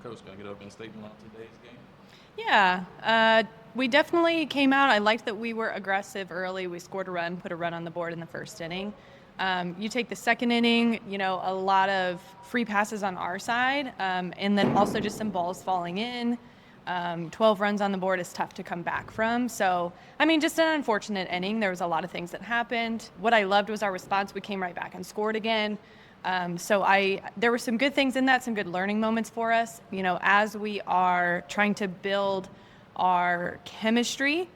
Coach, can I get up and statement on today's game? Yeah, we definitely came out. I liked that we were aggressive early. We scored a run, put a run on the board in the first inning. You take the second inning, a lot of free passes on our side, and then also just some balls falling in. 12 runs on the board is tough to come back from. So, just an unfortunate inning. There was a lot of things that happened. What I loved was our response. We came right back and scored again. There were some good things in that, some good learning moments for us. As we are trying to build our chemistry,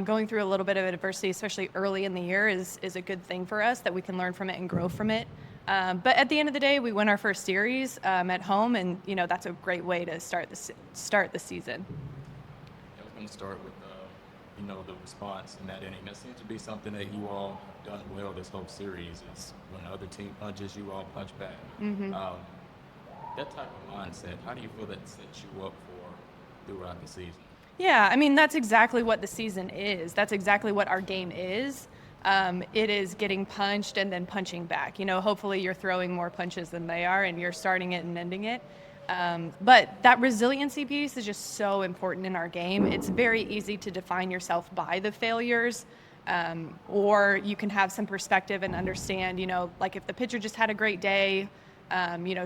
going through a little bit of adversity, especially early in the year, is a good thing for us that we can learn from it and grow from it. But at the end of the day, we win our first series at home, and that's a great way to start the season. I was going to start with, the response in that inning. That seems to be something that you all done well this whole series. Is when the other team punches, you all punch back. Mm-hmm. That type of mindset, how do you feel that sets you up for throughout the season? Yeah, that's exactly what the season is. That's exactly what our game is. It is getting punched and then punching back. Hopefully you're throwing more punches than they are and you're starting it and ending it. But that resiliency piece is just so important in our game. It's very easy to define yourself by the failures, or you can have some perspective and understand, like if the pitcher just had a great day,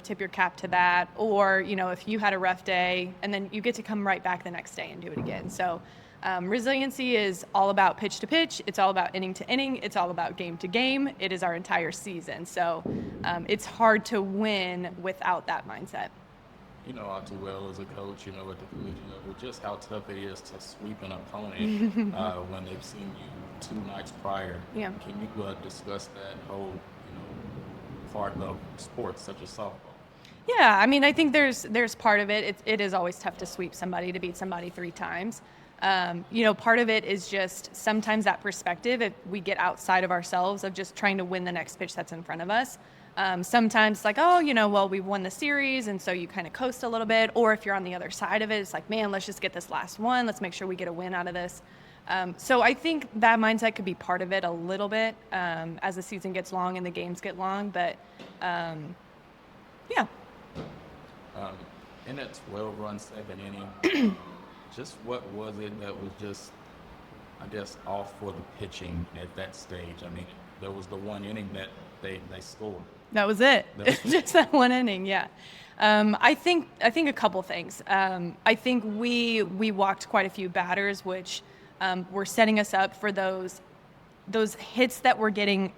tip your cap to that. Or, if you had a rough day, and then you get to come right back the next day and do it again. So resiliency is all about pitch to pitch. It's all about inning to inning. It's all about game to game. It is our entire season. So it's hard to win without that mindset. You know all too well as a coach, at the collegiate level, just how tough it is to sweep an opponent when they've seen you 2 nights prior. Yeah. Can you discuss that whole, part of sports such as softball? Yeah, I think there's part of it. It is always tough to sweep somebody, to beat somebody 3 times. Part of it is just sometimes that perspective, if we get outside of ourselves of just trying to win the next pitch that's in front of us. Sometimes it's like, well, we won the series, and so you kind of coast a little bit. Or if you're on the other side of it, it's like, man, let's just get this last one. Let's make sure we get a win out of this. So I think that mindset could be part of it a little bit as the season gets long and the games get long. But, yeah. In that 12-run second inning, just what was it that was just, I guess, off for the pitching at that stage? There was the one inning that they scored. That was it. Just that one inning, yeah. I think a couple things. I think we walked quite a few batters, which were setting us up for those hits that we're getting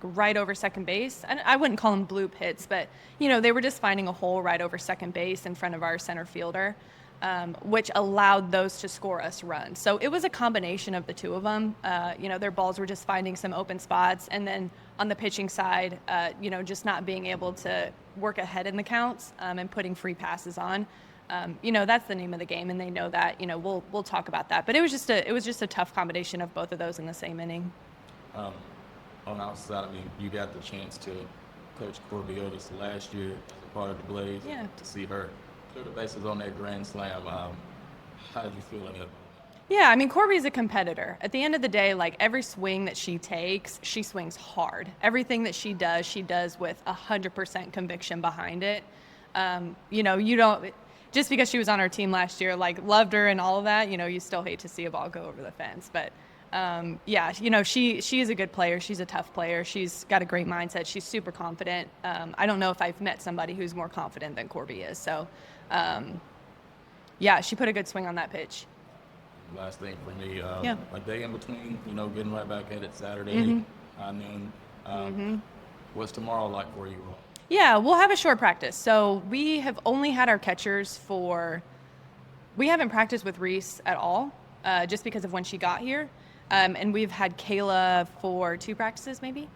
right over second base. And I wouldn't call them bloop hits, but they were just finding a hole right over second base in front of our center fielder, which allowed those to score us runs. So it was a combination of the two of them. Their balls were just finding some open spots, and then on the pitching side, just not being able to work ahead in the counts and putting free passes on. That's the name of the game, and they know that. We'll talk about that, but it was just a tough combination of both of those in the same inning. On our side, you got the chance to coach Corby this last year as a part of the Blaze. Yeah. To see her clear the bases on that grand slam. How did you feel in it? Yeah, Corby's a competitor. At the end of the day, like every swing that she takes, she swings hard. Everything that she does with 100% conviction behind it. You don't, just because she was on our team last year, like loved her and all of that, you still hate to see a ball go over the fence. But she is a good player. She's a tough player. She's got a great mindset. She's super confident. I don't know if I've met somebody who's more confident than Corby is. So, she put a good swing on that pitch. Last thing for me, a day in between, getting right back at it Saturday, high noon. What's tomorrow like for you all? Yeah, we'll have a short practice. So we have only had our catchers we haven't practiced with Reese at all, just because of when she got here. And we've had Kayla for 2 practices maybe.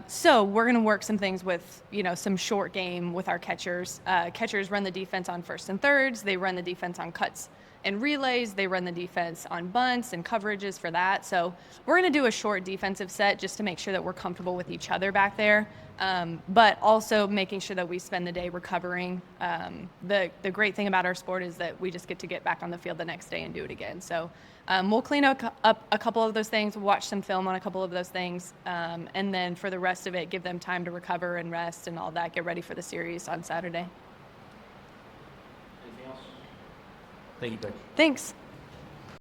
So we're going to work some things with, some short game with our catchers. Catchers run the defense on first and thirds. They run the defense on cuts and relays. They run the defense on bunts and coverages for that. So we're going to do a short defensive set just to make sure that we're comfortable with each other back there. But also making sure that we spend the day recovering. The great thing about our sport is that we just get to get back on the field the next day and do it again. So we'll clean up a couple of those things, watch some film on a couple of those things, and then for the rest of it, give them time to recover and rest and all that, get ready for the series on Saturday. Thank you. Thanks.